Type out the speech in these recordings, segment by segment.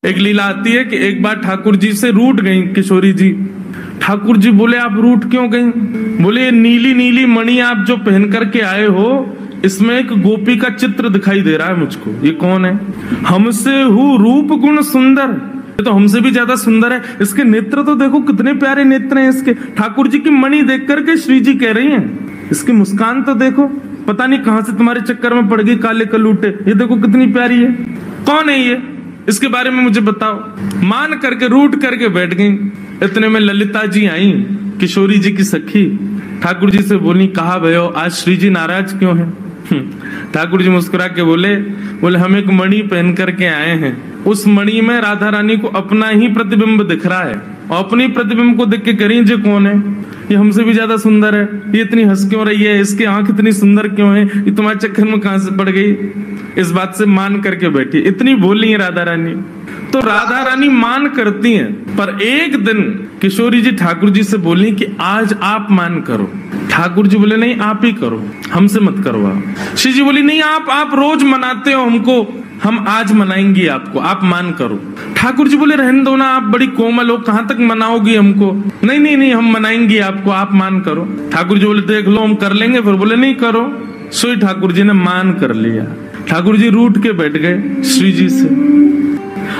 एक लीला आती है कि एक बार ठाकुर जी से रूठ गई किशोरी जी। ठाकुर जी बोले आप रूठ क्यों गई? बोले ये नीली नीली मणि आप जो पहन करके आए हो, इसमें एक गोपी का चित्र दिखाई दे रहा है मुझको। ये कौन है? हमसे हूँ रूप गुण सुंदर, ये तो हमसे भी ज्यादा सुंदर है। इसके नेत्र तो देखो कितने प्यारे नेत्र हैं इसके। ठाकुर जी की मणि देख करके श्री जी कह रही हैं, इसकी मुस्कान तो देखो, पता नहीं कहां से तुम्हारे चक्कर में पड़ गई काले कलूटे, ये देखो कितनी प्यारी है। कौन है ये? इसके बारे में मुझे बताओ। मान करके रूठ करके बैठ गई। इतने में ललिता जी आई, किशोरी जी की सखी। ठाकुर जी से बोली, कहा भयो आज श्री जी नाराज क्यों हैं? ठाकुर जी मुस्कुरा के बोले हम एक मणि पहन करके आए हैं, उस मणि में राधा रानी को अपना ही प्रतिबिंब दिख रहा है, और अपनी प्रतिबिंब को देख के करें जे कौन है? ये हमसे भी ज्यादा सुंदर है, ये इतनी हंस क्यों रही है, इसकी आंख इतनी सुंदर क्यों है, ये तुम्हारे चक्कर में कहां से पड़ गई? इस बात से मान करके बैठी। इतनी बोली है राधा रानी। तो राधा रानी मान करती हैं, पर एक दिन किशोरी जी ठाकुर जी से बोली कि आज आप मान करो। ठाकुर जी बोले नहीं आप ही करो, हमसे मत करवाओ। श्री जी बोली नहीं आप रोज मनाते हो हमको, हम आज मनाएंगे आपको, आप मान करो। ठाकुर जी बोले रहने दो ना, आप बड़ी कोमल हो, कहां तक मनाओगी हमको? नहीं नहीं नहीं हम मनाएंगे आपको, आप मान करो। ठाकुर जी बोले देख लो हम कर लेंगे, फिर बोले नहीं करो। सोई ठाकुर जी ने मान कर लिया। ठाकुर जी रूठ के बैठ गए श्री जी से।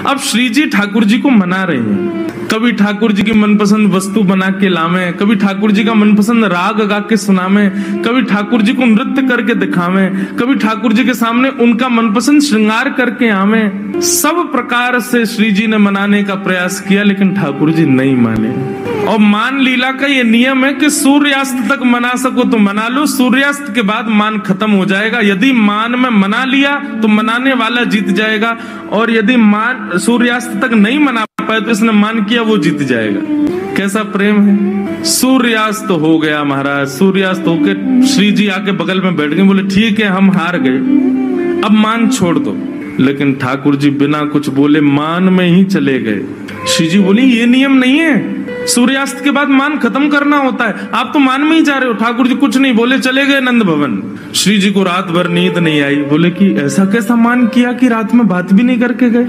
अब श्री जी ठाकुर जी को मना रहे हैं, कभी ठाकुर जी की मनपसंद वस्तु बना के लावे, कभी ठाकुर जी का मनपसंद राग गा के सुनावे, कभी ठाकुर जी को नृत्य करके दिखावे, कभी ठाकुर जी के सामने उनका मनपसंद श्रृंगार करके आवे। सब प्रकार से श्री जी ने मनाने का प्रयास किया, लेकिन ठाकुर जी नहीं माने। और मान लीला का ये नियम है कि सूर्यास्त तक मना सको तो मना लो, सूर्यास्त के बाद मान खत्म हो जाएगा। यदि मान में मना लिया तो मनाने वाला जीत जाएगा, और यदि मान सूर्यास्त तक नहीं मना पाए तो इसने मान किया वो जीत जाएगा। कैसा प्रेम है। सूर्यास्त हो गया महाराज, सूर्यास्त होके श्री जी आके बगल में बैठ गए, बोले ठीक है हम हार गए, अब मान छोड़ दो। लेकिन ठाकुर जी बिना कुछ बोले मान में ही चले गए। श्री जी बोली ये नियम नहीं है, सूर्यास्त के बाद मान खत्म करना होता है, आप तो मान में ही जा रहे हो। ठाकुर जी कुछ नहीं बोले, चले गए नंद भवन। श्री जी को रात भर नींद नहीं आई, बोले कि ऐसा कैसा मान किया कि रात में बात भी नहीं करके गए।